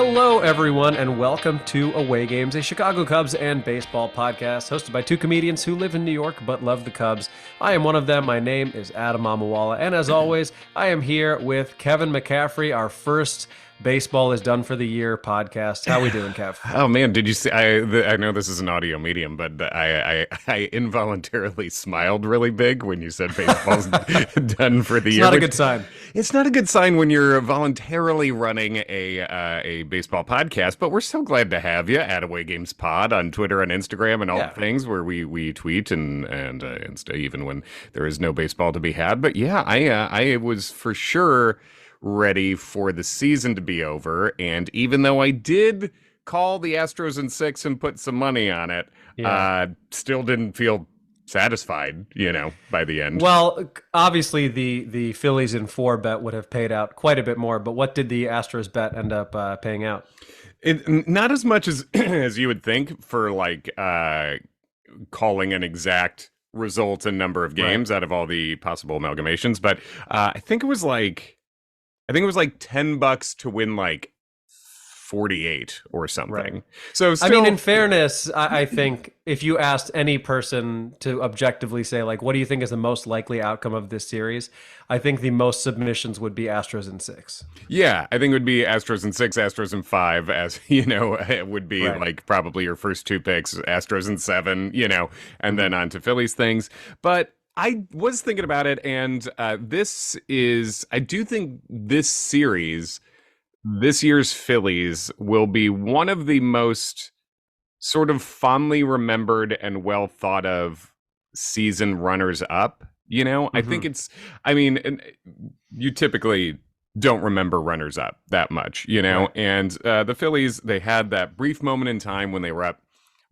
Hello, everyone, and welcome to Away Games, a Chicago Cubs and baseball podcast hosted by two comedians who live in New York but love the Cubs. I am one of them. My name is Adam Amawala, and as always, I am here with Kevin McCaffrey, our first Baseball is Done for the Year podcast. How we doing, Kev? Oh man, did you see? I know this is an audio medium, but I involuntarily smiled really big when you said baseball's done for the year. Not a good sign. It's not a good sign when you're voluntarily running a baseball podcast. But we're so glad to have you at Away Games Pod on Twitter and Instagram and all the things where we tweet and Insta even when there is no baseball to be had. But yeah, I was for sure ready for the season to be over, and even though I did call the Astros in 6 and put some money on it, still didn't feel satisfied, by the end. Well, obviously the Phillies in 4 bet would have paid out quite a bit more, but what did the Astros bet end up paying out? Not as much as as you would think for calling an exact result and number of games out of all the possible amalgamations, but I think it was like $10 to win 48 or something. Right. So still, I mean, in fairness, I think if you asked any person to objectively say, what do you think is the most likely outcome of this series? I think the most submissions would be Astros in 6. Yeah, I think it would be Astros in 6, Astros in 5, as, it would be probably your first 2 picks, Astros in 7, and then on to Phillies things. But I was thinking about it, and I do think this series, this year's Phillies, will be one of the most sort of fondly remembered and well thought of season runners up. I think you typically don't remember runners up that much, and the Phillies, they had that brief moment in time when they were up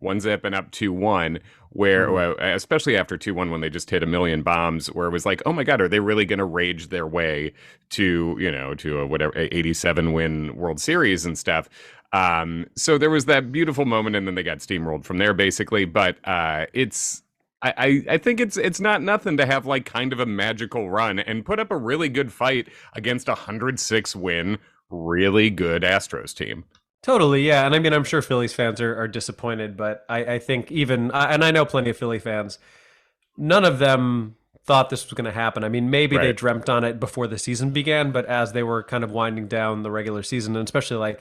1-0 and up 2-1, where especially after 2-1 when they just hit a million bombs, where it was like, oh my God, are they really going to rage their way to a whatever 87 win World Series and stuff? So there was that beautiful moment, and then they got steamrolled from there basically. But I think it's not nothing to have kind of a magical run and put up a really good fight against a 106 win, really good Astros team. Totally, yeah. And I mean, I'm sure Phillies fans are disappointed, but I think even, and I know plenty of Philly fans, none of them thought this was going to happen. I mean, maybe they dreamt on it before the season began, but as they were kind of winding down the regular season, and especially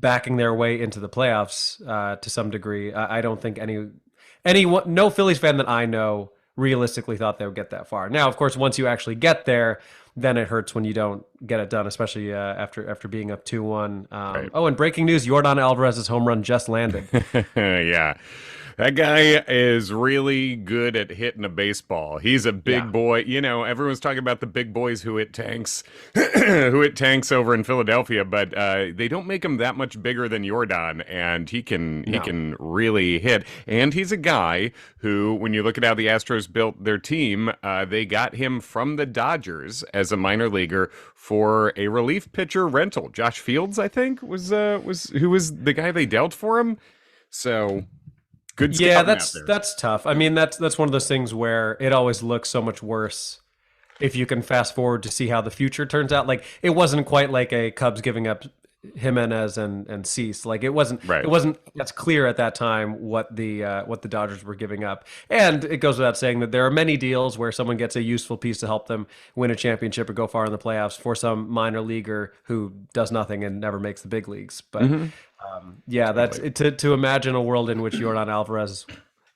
backing their way into the playoffs to some degree, I don't think no Phillies fan that I know realistically thought they would get that far. Now, of course, once you actually get there, then it hurts when you don't get it done, especially after being up 2-1. Oh, and breaking news, Yordan Alvarez's home run just landed. Yeah. That guy is really good at hitting a baseball. He's a big boy. Everyone's talking about the big boys who hit tanks, who hit tanks over in Philadelphia, but they don't make him that much bigger than Yordan, and he can really hit. And he's a guy who, when you look at how the Astros built their team, they got him from the Dodgers as a minor leaguer for a relief pitcher rental. Josh Fields, I think, was who was the guy they dealt for him. So. Yeah, that's tough. I mean, that's one of those things where it always looks so much worse if you can fast forward to see how the future turns out. It wasn't quite like a Cubs giving up Jimenez and Cease. It wasn't that's clear at that time what the Dodgers were giving up. And it goes without saying that there are many deals where someone gets a useful piece to help them win a championship or go far in the playoffs for some minor leaguer who does nothing and never makes the big leagues. But that's to imagine a world in which Yordan Alvarez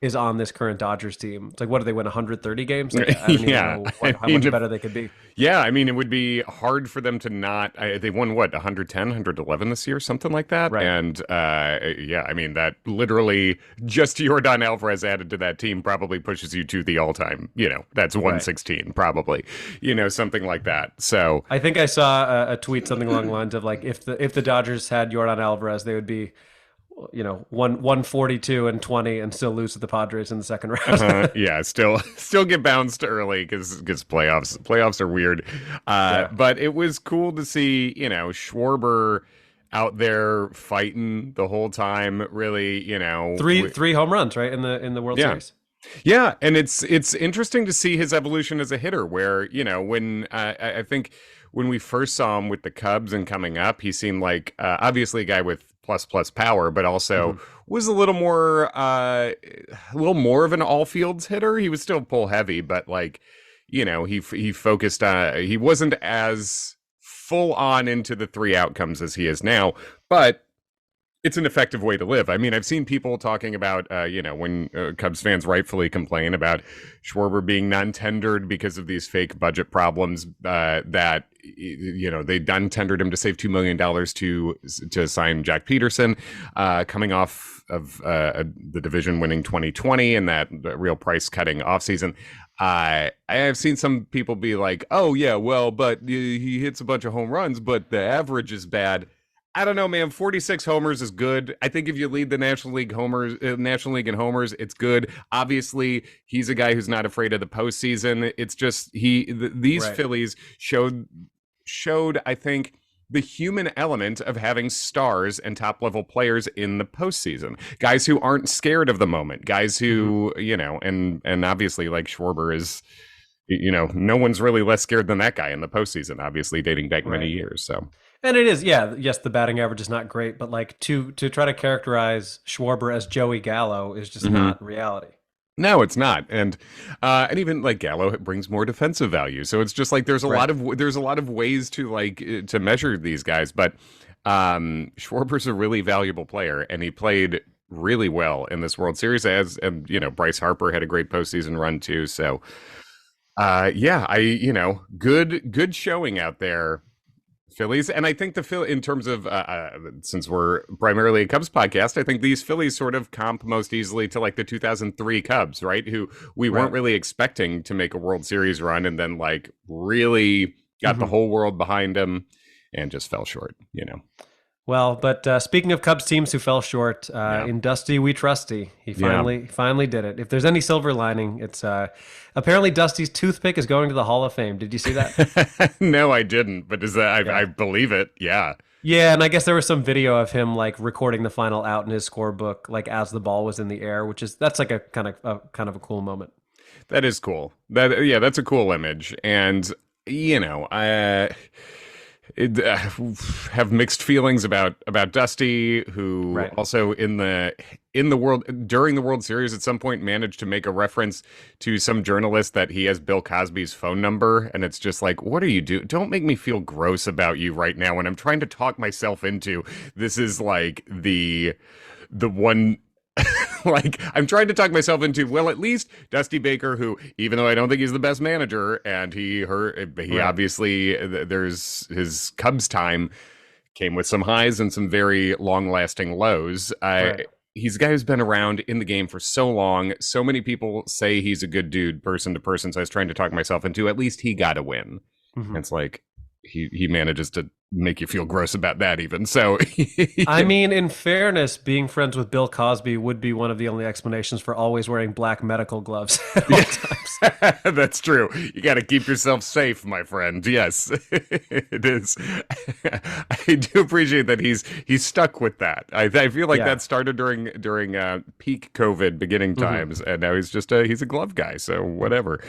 is on this current Dodgers team. It's what do they win, 130 games? I don't even know how much better they could be. Yeah, I mean, it would be hard for them to not. They won 110, 111 this year, something like that. Right. And I mean, that literally just Yordan Alvarez added to that team probably pushes you to the all-time. That's 116 probably. Something like that. So I think I saw a tweet something along the lines of if the Dodgers had Yordan Alvarez, they would be 142 and 20 and still lose to the Padres in the second round. Yeah, still get bounced early because playoffs are weird. But it was cool to see Schwarber out there fighting the whole time. Really, three home runs right in the World Series. Yeah, and it's interesting to see his evolution as a hitter. Where when I think when we first saw him with the Cubs and coming up, he seemed like obviously a guy with plus power, but also Hmm. was a little more of an all fields hitter. He was still pull heavy, but like he focused on he wasn't as full on into the three outcomes as he is now, but it's an effective way to live. I mean, I've seen people talking about, when Cubs fans rightfully complain about Schwarber being non-tendered because of these fake budget problems, that they non-tendered him to save $2 million to sign Jack Peterson, coming off of the division-winning 2020 and that real price-cutting offseason. I have seen some people be like, "Oh yeah, well, but he hits a bunch of home runs, but the average is bad." I don't know, man. 46 homers is good. I think if you lead the National League in homers, it's good. Obviously, he's a guy who's not afraid of the postseason. It's just these Right. Phillies showed I think the human element of having stars and top level players in the postseason. Guys who aren't scared of the moment. Guys Hmm. who and obviously like Schwarber is. No one's really less scared than that guy in the postseason. Obviously, dating back many Right. years. So. And it is, yeah, yes, the batting average is not great, but like to try to characterize Schwarber as Joey Gallo is just Mhm. not reality. No, it's not, and even like Gallo brings more defensive value. So it's just like Right. there's a lot of ways to to measure these guys, but Schwarber's a really valuable player, and he played really well in this World Series. And Bryce Harper had a great postseason run too. So yeah, good showing out there, Phillies. And I think in terms of since we're primarily a Cubs podcast, I think these Phillies sort of comp most easily to like the 2003 Cubs, right? Who we weren't Right. really expecting to make a World Series run, and then like really got the Hmm. whole world behind them and just fell short. Well, but speaking of Cubs teams who fell short, Yeah. in Dusty we trusty, he Yeah. finally did it. If there's any silver lining, it's apparently Dusty's toothpick is going to the Hall of Fame. Did you see that? No, I didn't, but is that I Yeah. believe it. Yeah. Yeah, and I guess there was some video of him like recording the final out in his scorebook, like as the ball was in the air, that's like a kind of a cool moment. That is cool. That's a cool image, and I have mixed feelings about Dusty, who Right. also in the world during the World Series at some point managed to make a reference to some journalist that he has Bill Cosby's phone number, and it's just like, what are you doing? Don't make me feel gross about you right now when I'm trying to talk myself into this is like the one like I'm trying to talk myself into, well, at least Dusty Baker, who even though I don't think he's the best manager, and he Right. obviously there's his Cubs time came with some highs and some very long lasting lows. Right. He's a guy who's been around in the game for so long. So many people say he's a good dude, person to person. So I was trying to talk myself into at least he got a win. Hmm. And it's like he manages to make you feel gross about that even. So I mean, in fairness, being friends with Bill Cosby would be one of the only explanations for always wearing black medical gloves at all times. yeah, that's true. You got to keep yourself safe, my friend. Yes, it is. I do appreciate that he's stuck with that. I feel like Yeah. that started during peak COVID beginning Hmm. times, and now he's a glove guy. So whatever.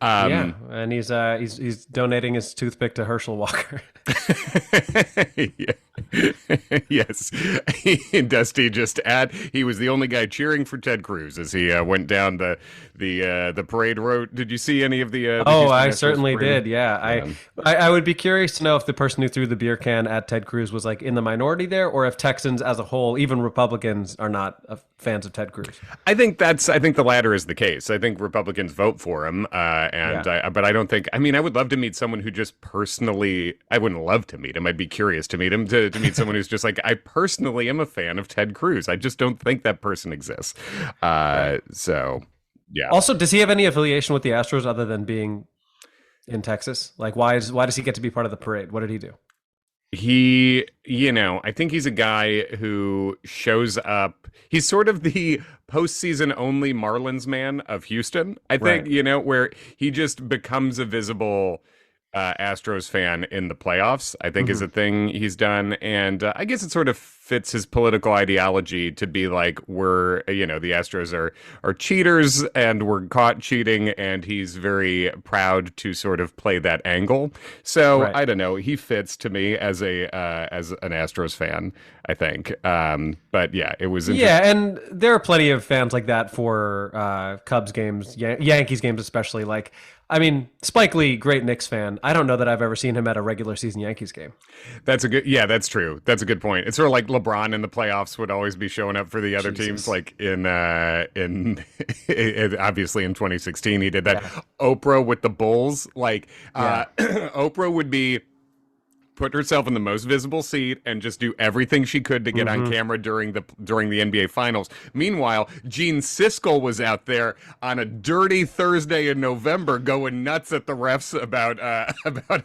Yeah, Um, and he's donating his toothpick to Herschel Walker. yeah. Yes. Dusty just he was the only guy cheering for Ted Cruz as he went down the parade road. Did you see any of the Oh, Houston I Astros certainly parade? did. Yeah, Yeah. I would be curious to know if the person who threw the beer can at Ted Cruz was like in the minority there, or if Texans as a whole, even Republicans, are not fans of Ted Cruz. I think the latter is the case. I think Republicans vote for him, Yeah. but I don't think. I mean, I would love to meet someone who just personally. I wouldn't love to meet him. I'd be curious to meet him to meet someone who's just like, I personally am a fan of Ted Cruz. I just don't think that person exists. Right. So yeah. Also, does he have any affiliation with the Astros other than being in Texas? Like, why does he get to be part of the parade? What did he do? I think he's a guy who shows up. He's sort of the postseason only Marlins man of Houston. I think, Right. where he just becomes a visible Astros fan in the playoffs, I think is a thing he's done. And I guess it sort of fits his political ideology to be like, we're, the Astros are cheaters and we're caught cheating. And he's very proud to sort of play that angle. So Right. I don't know. He fits to me as as an Astros fan, I think. But yeah, it was interesting. Yeah, and there are plenty of fans like that for Cubs games, Yankees games especially. Like, I mean, Spike Lee, great Knicks fan. I don't know that I've ever seen him at a regular season Yankees game. That's that's true. That's a good point. It's sort of like LeBron in the playoffs would always be showing up for the other teams, like in obviously in 2016 he did that. Yeah. Oprah with the Bulls, like Oprah would be put herself in the most visible seat and just do everything she could to get on camera during the NBA Finals. Meanwhile, Gene Siskel was out there on a dirty Thursday in November going nuts at the refs about a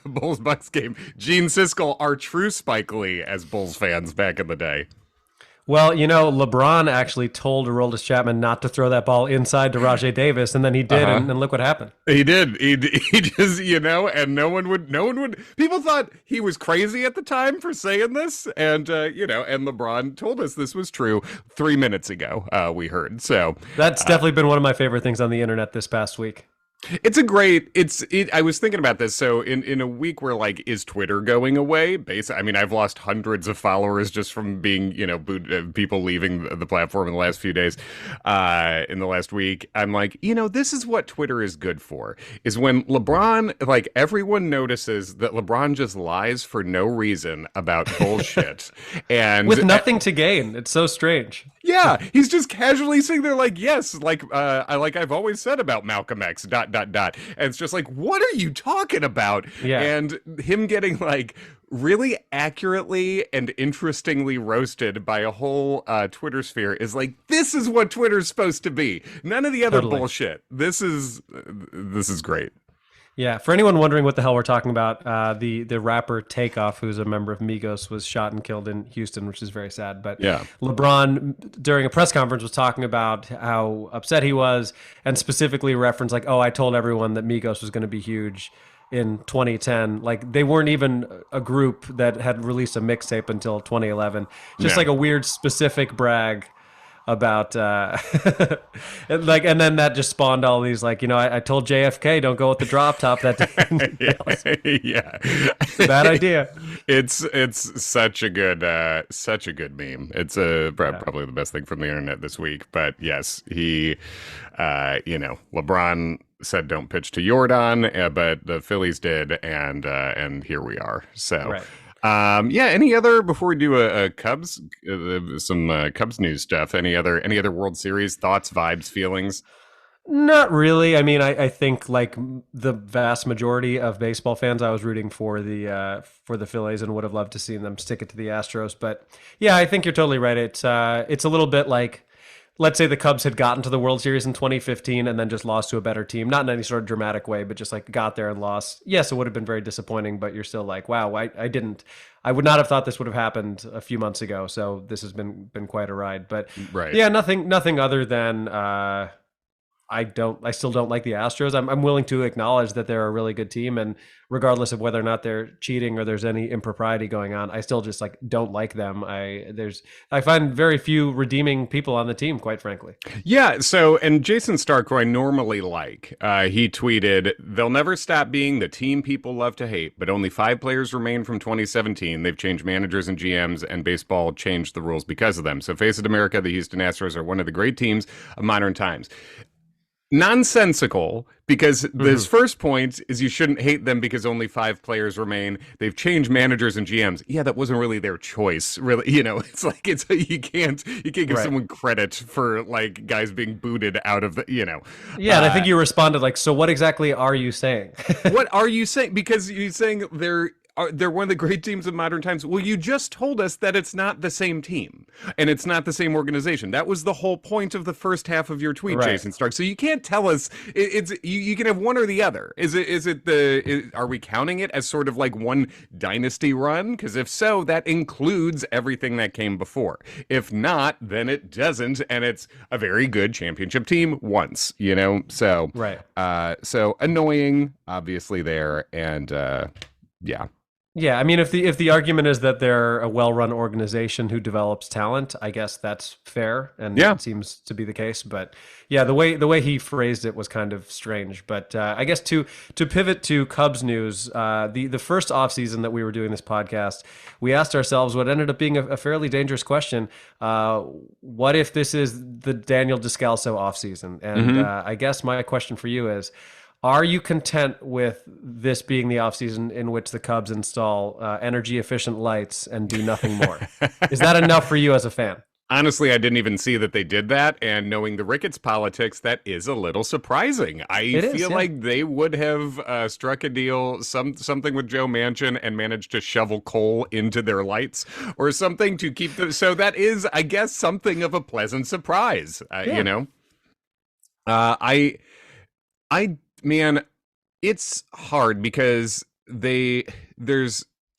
Bulls-Bucks game. Gene Siskel, our true Spike Lee as Bulls fans back in the day. Well, LeBron actually told Aroldis Chapman not to throw that ball inside to Rajay Davis, and then he did, and look what happened. He did. He just, and no one would. People thought he was crazy at the time for saying this, and and LeBron told us this was true 3 minutes ago. We heard. So that's definitely been one of my favorite things on the internet this past week. It's I was thinking about this. So in a week where like, is Twitter going away? I mean, I've lost hundreds of followers just from being, people leaving the platform in the last few days, in the last week. I'm like, this is what Twitter is good for, is when LeBron, like everyone notices that LeBron just lies for no reason about bullshit and with nothing to gain. It's so strange. Yeah, he's just casually sitting there like, yes, I've always said about Malcolm X, ... And it's just like, what are you talking about? Yeah. And him getting like really accurately and interestingly roasted by a whole Twitter sphere is like, this is what Twitter's supposed to be. None of the other bullshit. This is great. Yeah, for anyone wondering what the hell we're talking about, the rapper Takeoff, who's a member of Migos, was shot and killed in Houston, which is very sad. But yeah. LeBron, during a press conference, was talking about how upset he was, and specifically referenced like, I told everyone that Migos was going to be huge in 2010. Like, they weren't even a group that had released a mixtape until 2011. Just like a weird specific brag about and then that just spawned all these like, I told JFK don't go with the drop top that day. Yeah. Bad idea. It's such a good meme. It's probably the best thing from the internet this week. But yes, he LeBron said don't pitch to Jordan, but the Phillies did, and here we are. So right. Any other, before we do a Cubs, some Cubs news stuff, any other World Series thoughts, vibes, feelings? Not really. I mean, I think like the vast majority of baseball fans, I was rooting for the Phillies and would have loved to see them stick it to the Astros. But yeah, I think you're totally right. It's a little bit like, let's say the Cubs had gotten to the World Series in 2015 and then just lost to a better team, not in any sort of dramatic way, but just like got there and lost. Yes, it would have been very disappointing, but you're still like, wow, I would not have thought this would have happened a few months ago. So this has been quite a ride. But right. Yeah, nothing other than I still don't like the Astros. I'm willing to acknowledge that they're a really good team, and regardless of whether or not they're cheating or there's any impropriety going on, I still just like don't like them. I find very few redeeming people on the team, quite frankly. Yeah. So, and Jason Stark, who I normally like, he tweeted, "They'll never stop being the team people love to hate, but only 5 players remain from 2017. They've changed managers and GMs, and baseball changed the rules because of them. So, face it, America, the Houston Astros are one of the great teams of modern times." Nonsensical, because this first point is you shouldn't hate them because only 5 players remain. They've changed managers and GMs. Yeah, that wasn't really their choice, really. It's like you can't give someone credit for like guys being booted out of the. Yeah, and I think you responded like, so what exactly are you saying? What are you saying? Because you're saying they're they're one of the great teams of modern times. Well, you just told us that it's not the same team and it's not the same organization. That was the whole point of the first half of your tweet, Right. Jason Stark. So you can't tell us it's you can have one or the other. Are we counting it as sort of like one dynasty run? Because if so, that includes everything that came before. If not, then it doesn't, and it's a very good championship team once, So Right. So annoying, obviously there, and yeah. Yeah, I mean, if the argument is that they're a well-run organization who develops talent, I guess that's fair, and it seems to be the case. But yeah, the way he phrased it was kind of strange. But I guess to pivot to Cubs news, the first offseason that we were doing this podcast, we asked ourselves what ended up being a fairly dangerous question: what if this is the Daniel Descalso offseason? And I guess my question for you is, are you content with this being the offseason in which the Cubs install energy-efficient lights and do nothing more? Is that enough for you as a fan? Honestly, I didn't even see that they did that, and knowing the Ricketts politics, that is a little surprising. I feel like they would have struck a deal, something with Joe Manchin, and managed to shovel coal into their lights or something to keep them. So that is, I guess, something of a pleasant surprise. Man, it's hard because I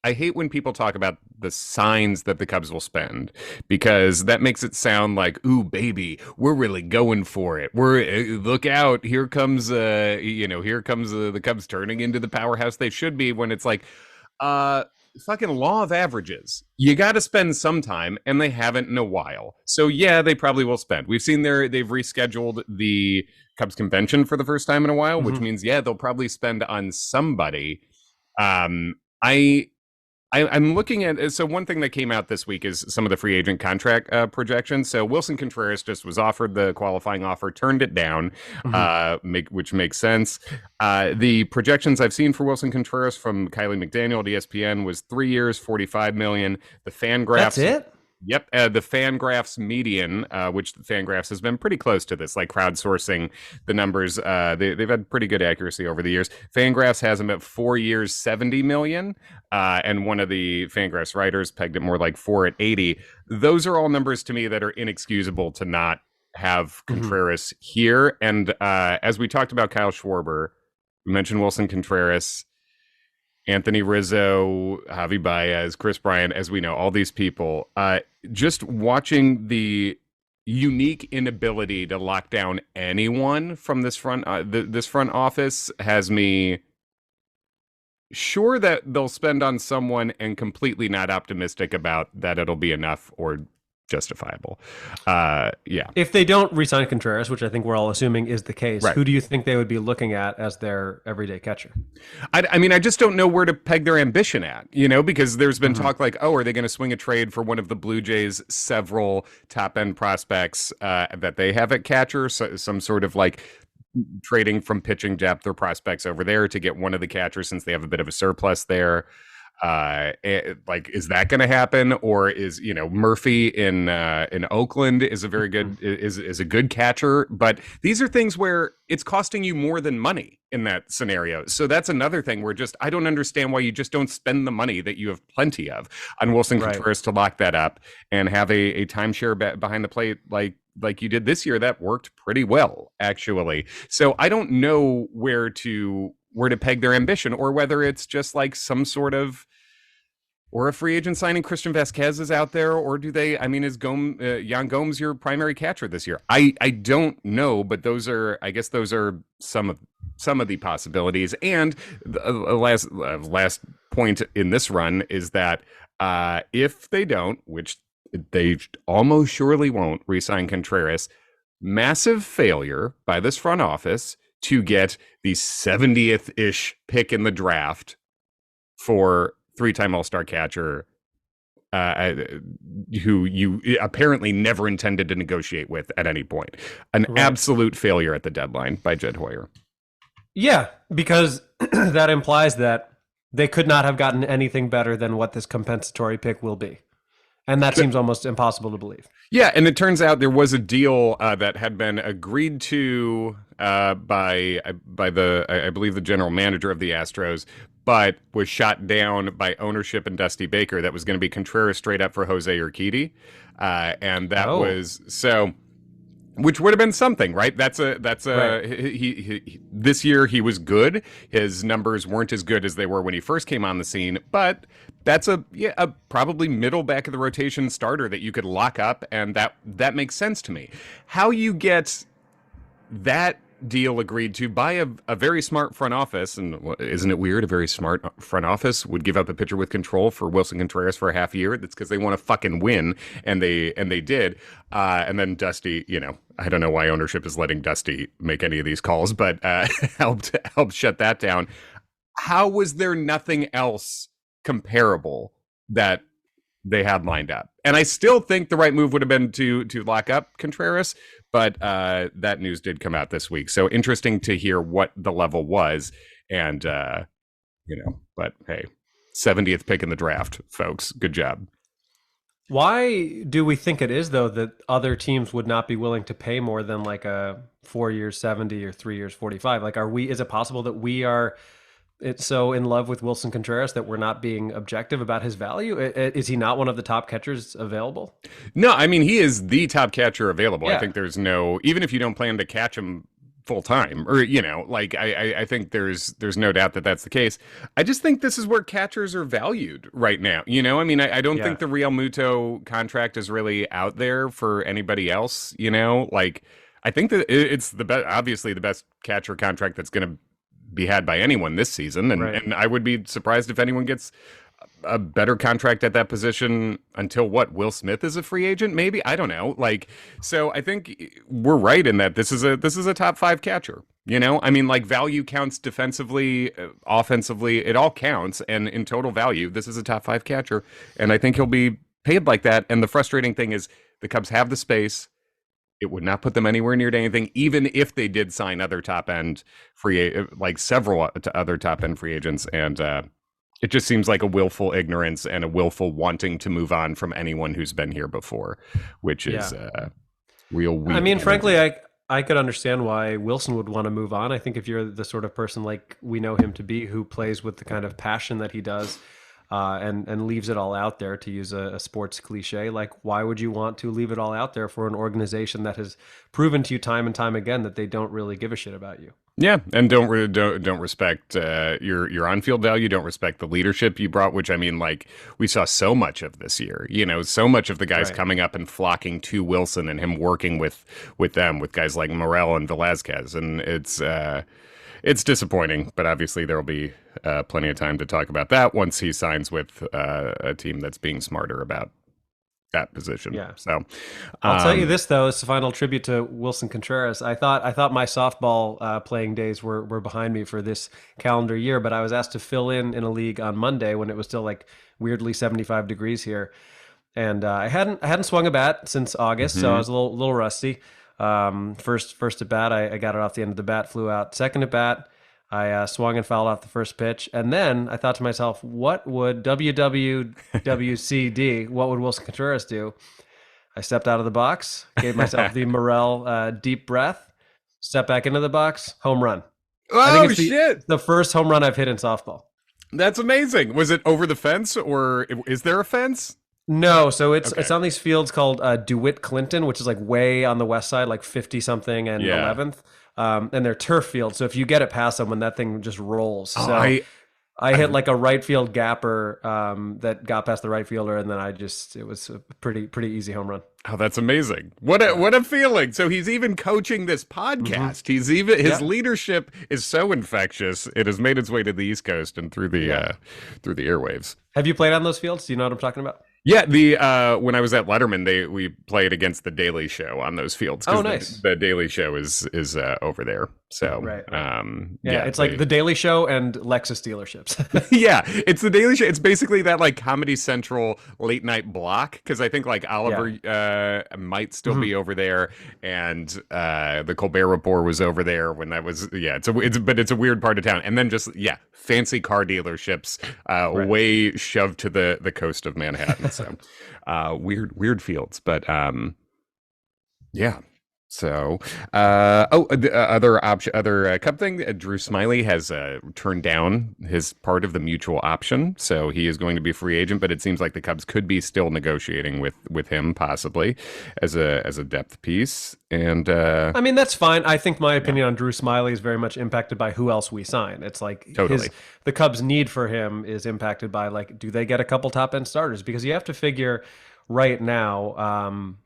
hate when people talk about the signs that the Cubs will spend, because that makes it sound like, ooh, baby, we're really going for it. Look out, here comes the Cubs turning into the powerhouse they should be, when it's like, fucking law of averages. You got to spend sometime, and they haven't in a while. So yeah, they probably will spend. We've seen they've rescheduled the Cubs convention for the first time in a while, which means, yeah, they'll probably spend on somebody. I'm looking at, so one thing that came out this week is some of the free agent contract projections. So Willson Contreras just was offered the qualifying offer, turned it down, which makes sense. The projections I've seen for Willson Contreras from Kylie McDaniel at ESPN was 3 years, $45 million. The Fangraphs. That's it? Yep, the Fangraphs median, which Fangraphs has been pretty close to this, like crowdsourcing the numbers. They've had pretty good accuracy over the years. Fangraphs has him at 4 years, $70 million, and one of the Fangraphs writers pegged it more like 4 at 80. Those are all numbers to me that are inexcusable to not have Contreras here. And as we talked about Kyle Schwarber, we mentioned Willson Contreras, Anthony Rizzo, Javi Baez, Chris Bryant, as we know, all these people. Just watching the unique inability to lock down anyone from this front office has me sure that they'll spend on someone, and completely not optimistic about that it'll be enough or justifiable. Yeah. If they don't re-sign Contreras, which I think we're all assuming is the case, right, who do you think they would be looking at as their everyday catcher? I mean, I just don't know where to peg their ambition at, because there's been talk like, oh, are they going to swing a trade for one of the Blue Jays' several top-end prospects that they have at catcher, so, some sort of like trading from pitching depth or prospects over there to get one of the catchers, since they have a bit of a surplus there. Is that going to happen, or is Murphy in Oakland is a very good is a good catcher, but these are things where it's costing you more than money in that scenario. So that's another thing where I don't understand why you just don't spend the money that you have plenty of on Willson Contreras to lock that up and have a timeshare behind the plate like you did this year. That worked pretty well, actually. So I don't know where to peg their ambition, or whether it's just like some sort of, or a free agent signing Christian Vasquez is out there, or do they, is Yan Gomes your primary catcher this year? I don't know, but those are some of the possibilities. And the last point in this run is that if they don't, which they almost surely won't, re-sign Contreras, massive failure by this front office to get the 70th-ish pick in the draft for three-time All-Star catcher who you apparently never intended to negotiate with at any point. An absolute failure at the deadline by Jed Hoyer. Yeah, because that implies that they could not have gotten anything better than what this compensatory pick will be. And that seems almost impossible to believe. Yeah, and it turns out there was a deal that had been agreed to by the I believe the general manager of the Astros, but was shot down by ownership and Dusty Baker. That was going to be Contreras straight up for Jose Urquidy, and that was so. Which would have been something, right? That's a right. He this year he was good. His numbers weren't as good as they were when he first came on the scene, but that's a probably middle back of the rotation starter that you could lock up, and that makes sense to me. How you get that deal agreed to by a very smart front office, and isn't it weird? A very smart front office would give up a pitcher with control for Willson Contreras for a half year. That's because they want to fucking win, and they did. And then Dusty, I don't know why ownership is letting Dusty make any of these calls, but helped shut that down. How was there nothing else comparable that they had lined up? And I still think the right move would have been to lock up Contreras, but that news did come out this week. So interesting to hear what the level was. And, but hey, 70th pick in the draft, folks. Good job. Why do we think it is, though, that other teams would not be willing to pay more than like a 4 years 70 or 3 years 45? Like, is it possible that we are so in love with Willson Contreras that we're not being objective about his value? Is he not one of the top catchers available? No, I mean, he is the top catcher available. Yeah. I think there's even if you don't plan to catch him full time, or I think there's no doubt that that's the case. I just think this is where catchers are valued right now. I mean, I don't think the Real Muto contract is really out there for anybody else. I think that it's obviously the best catcher contract that's going to be had by anyone this season, and I would be surprised if anyone gets a better contract at that position until Will Smith is a free agent, maybe. I don't know. So I think we're right in that this is a top 5 catcher. I mean, value counts defensively, offensively, it all counts, and in total value, this is a top 5 catcher, and I think he'll be paid like that. And the frustrating thing is the Cubs have the space. It would not put them anywhere near to anything, even if they did sign other top-end several other top-end free agents. And it just seems like a willful ignorance and a willful wanting to move on from anyone who's been here before, which is real weak. I mean, frankly, I could understand why Willson would want to move on. I think if you're the sort of person like we know him to be, who plays with the kind of passion that he does, and leaves it all out there, to use a sports cliche, why would you want to leave it all out there for an organization that has proven to you time and time again that they don't really give a shit about you? Yeah, and don't respect your on-field value, don't respect the leadership you brought, which, I mean, we saw so much of this year, so much of the guys coming up and flocking to Willson and him working with them, with guys like Morel and Velazquez, and it's disappointing, but obviously there will be plenty of time to talk about that once he signs with a team that's being smarter about that position. Yeah. So I'll tell you this, though, as a final tribute to Willson Contreras. I thought my softball playing days were behind me for this calendar year, but I was asked to fill in a league on Monday when it was still weirdly 75 degrees here, and I hadn't swung a bat since August, so I was a little rusty. First at bat, I got it off the end of the bat, flew out. Second at bat, I swung and fouled off the first pitch. And then I thought to myself, what would WWWCD, what would Willson Contreras do? I stepped out of the box, gave myself the Morel deep breath, stepped back into the box, home run. Oh, shit. The first home run I've hit in softball. That's amazing. Was it over the fence, or is there a fence? No, so it's on these fields called DeWitt Clinton, which is way on the west side, 50 something and 11th, and they're turf fields. So if you get it past someone, that thing just rolls. So I hit a right field gapper that got past the right fielder, and then it was a pretty easy home run. Oh, that's amazing! What a feeling! So he's even coaching this podcast. He's his leadership is so infectious. It has made its way to the East Coast and through the airwaves. Have you played on those fields? Do you know what I'm talking about? Yeah, when I was at Letterman, we played against the Daily Show on those fields. Oh, nice. The Daily Show is over there. So, Right. yeah, it's like The Daily Show and Lexus dealerships. yeah, it's The Daily Show. It's basically that like Comedy Central late night block because I think like Oliver might still be over there, and the Colbert Report was over there when that was. Yeah, it's a weird part of town, and then just fancy car dealerships way shoved to the coast of Manhattan. So weird fields, but yeah. So, the other Cub thing, Drew Smyly has turned down his part of the mutual option, so he is going to be a free agent. But it seems like the Cubs could be still negotiating with him, possibly as a depth piece. And I mean, that's fine. I think my opinion on Drew Smyly is very much impacted by who else we sign. It's like the Cubs' need for him is impacted by like, do they get a couple top end starters? Because you have to figure right now.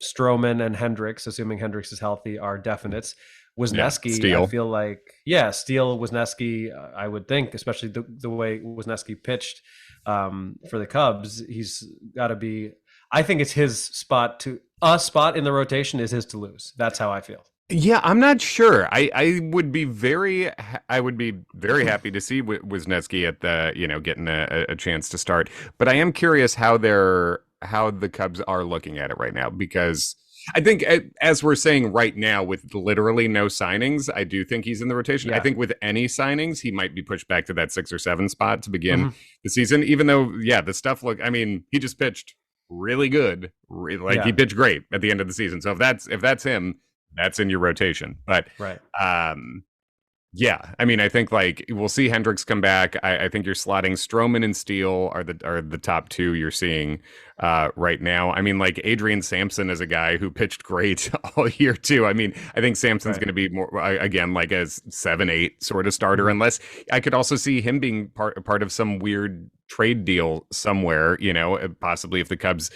Stroman and Hendricks, assuming Hendricks is healthy, are definites. Wisniewski, I feel like, Steele, Wisniewski, I would think, especially the way Wisniewski pitched for the Cubs, he's got to be. I think it's his spot a spot in the rotation is his to lose. That's how I feel. Yeah, I'm not sure. I would be very happy to see Wisniewski at the getting a chance to start. But I am curious how the Cubs are looking at it right now, because I think, as we're saying right now, with literally no signings, I do think he's in the rotation. I think with any signings, he might be pushed back to that 6 or 7 spot to begin the season, even though, the stuff he just pitched really good. He pitched great at the end of the season. So if that's him, that's in your rotation. But yeah, I mean, I think we'll see Hendricks come back. I think you're slotting Stroman and Steele are the top 2 you're seeing right now. I mean, Adrian Sampson is a guy who pitched great all year too. I mean, I think Sampson's going to be more again like a 7-8 sort of starter, unless I could also see him being part of some weird trade deal somewhere. Possibly if the Cubs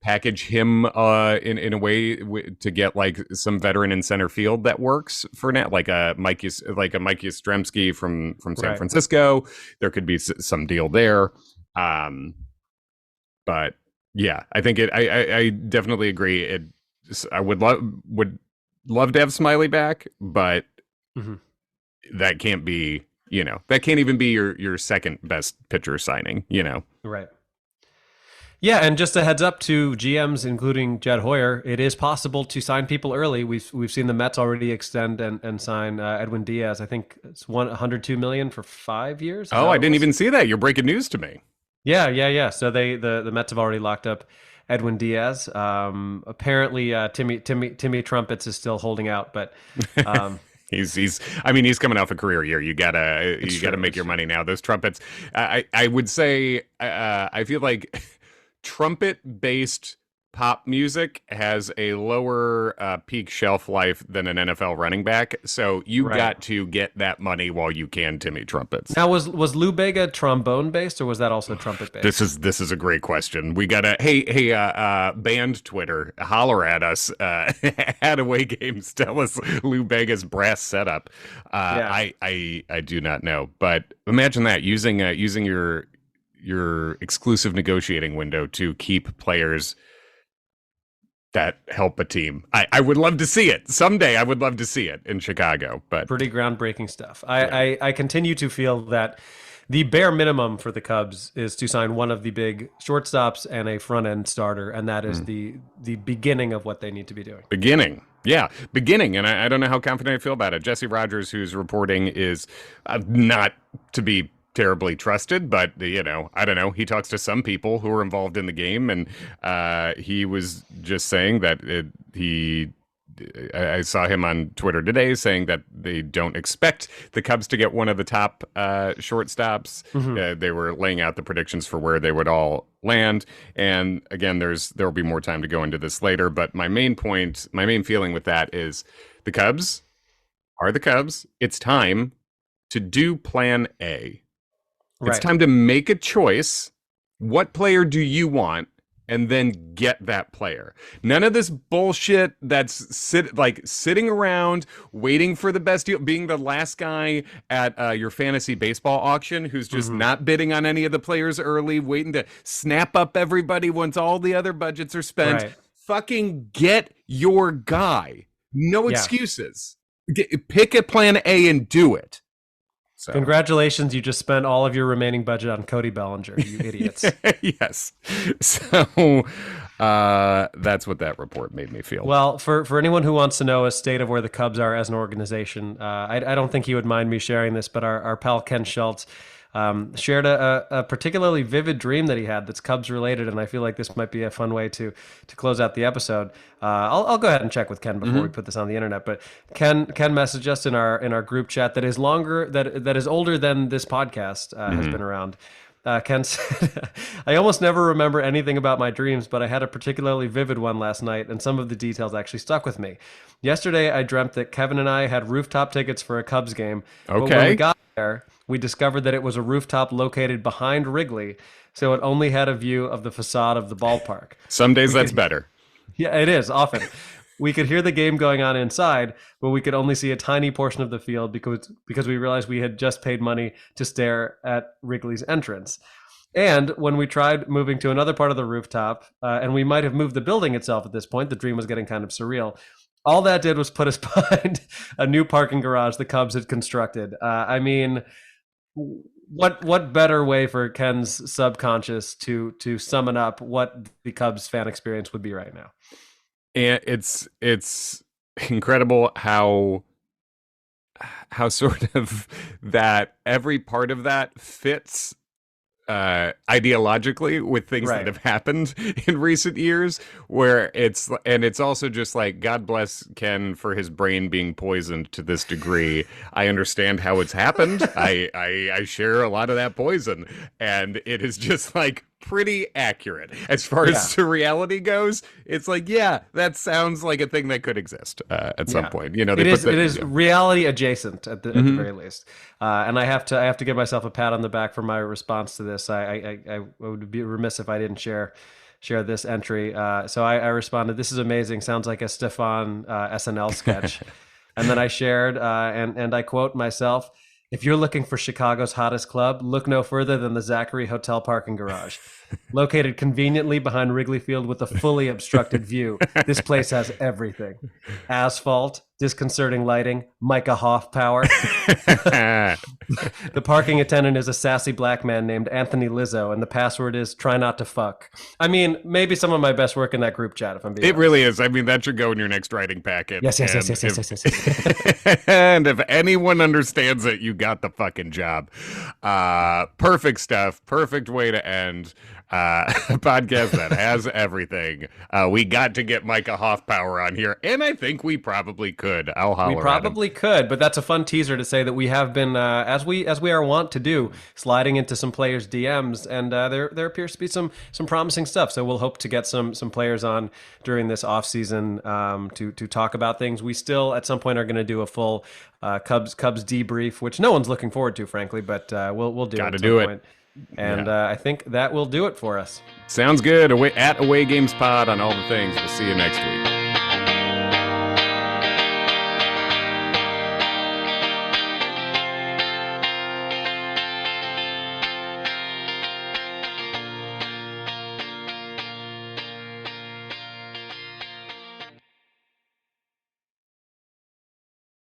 package him in a way to get some veteran in center field that works for now, like a Mike Yastrzemski from San Francisco. There could be some deal there, but yeah, I think I definitely agree. I would love to have Smyly back, but that can't be that can't even be your second best pitcher signing. Right. Yeah, and just a heads up to GMs, including Jed Hoyer, it is possible to sign people early. We've seen the Mets already extend and sign Edwin Diaz. I think it's $102 million for 5 years. Oh, I didn't even see that. You're breaking news to me. Yeah. So the Mets have already locked up Edwin Diaz. Apparently, Timmy Trumpets is still holding out, but. He's coming off a career year. You gotta make your money now. Those Trumpets, I would say, I feel like trumpet-based pop music has a lower peak shelf life than an NFL running back. So you got to get that money while you can, Timmy Trumpets. Now, was Lou Bega trombone-based, or was that also trumpet-based? This is a great question. We gotta band Twitter, holler at us at away games. Tell us Lou Bega's brass setup. I do not know, but imagine that using your exclusive negotiating window to keep players that help a team. I would love to see it someday. I would love to see it in Chicago, but pretty groundbreaking stuff. I continue to feel that the bare minimum for the Cubs is to sign one of the big shortstops and a front end starter, and that is the beginning of what they need to be doing. Beginning. And I don't know how confident I feel about it. Jesse Rogers, who's reporting, is not to be terribly trusted, but I don't know, he talks to some people who are involved in the game, and he was just saying that I saw him on Twitter today saying that they don't expect the Cubs to get one of the top shortstops. They were laying out the predictions for where they would all land, and again, there will be more time to go into this later, but my main feeling with that is the Cubs are the Cubs. It's time to do plan A. It's time to make a choice. What player do you want? And then get that player. None of this bullshit that's sitting around waiting for the best deal, being the last guy at your fantasy baseball auction who's just not bidding on any of the players early, waiting to snap up everybody once all the other budgets are spent. Fucking get your guy. No excuses. Pick a plan A and do it. So. Congratulations, you just spent all of your remaining budget on Cody Bellinger, you idiots. Yes. So that's what that report made me feel. Well, for anyone who wants to know a state of where the Cubs are as an organization, I don't think he would mind me sharing this, but our pal Ken Schultz shared a particularly vivid dream that he had that's Cubs related, and I feel like this might be a fun way to close out the episode. I'll go ahead and check with Ken before we put this on the internet. But Ken messaged us in our group chat that is older than this podcast has been around. Ken said, I almost never remember anything about my dreams, but I had a particularly vivid one last night, and some of the details actually stuck with me. Yesterday, I dreamt that Kevin and I had rooftop tickets for a Cubs game. Okay. But when we got there, we discovered that it was a rooftop located behind Wrigley, so it only had a view of the facade of the ballpark. Some days that's better. Yeah, it is, often. We could hear the game going on inside, but we could only see a tiny portion of the field because we realized we had just paid money to stare at Wrigley's entrance. And when we tried moving to another part of the rooftop, and we might have moved the building itself at this point, the dream was getting kind of surreal. All that did was put us behind a new parking garage the Cubs had constructed. I mean, what better way for Ken's subconscious to summon up what the Cubs fan experience would be right now? And it's incredible how sort of that every part of that fits ideologically with things that have happened in recent years, where it's also just like, God bless Ken for his brain being poisoned to this degree. I understand how it's happened. I share a lot of that poison, and it is just like pretty accurate as far as the reality goes. It's like, yeah, that sounds like a thing that could exist at some point. You know, it is reality adjacent at the very least. And I have to give myself a pat on the back for my response to this. I would be remiss if I didn't share this entry. So I responded, "This is amazing. Sounds like a Stefan SNL sketch." And then I shared, and I quote myself, "If you're looking for Chicago's hottest club, look no further than the Zachary Hotel parking garage. Located conveniently behind Wrigley Field with a fully obstructed view, this place has everything. Asphalt, disconcerting lighting, Micah Hoff power. The parking attendant is a sassy black man named Anthony Lizzo, and the password is try not to fuck." I mean, maybe some of my best work in that group chat, if I'm being honest. It really is. I mean, that should go in your next writing packet. Yes. And if anyone understands it, you got the fucking job. Perfect stuff. Perfect way to end a podcast that has everything. We got to get Micah Hoff power on here, and I think we probably could. I'll holler. We probably could, but that's a fun teaser to say that we have been, as we are wont to do, sliding into some players' DMs, and there appears to be some promising stuff. So we'll hope to get some players on during this off season to talk about things. We still at some point are going to do a full Cubs debrief, which no one's looking forward to, frankly, but we'll do it. Got to do it. And I think that will do it for us. Sounds good. At Away Games Pod on all the things. We'll see you next week.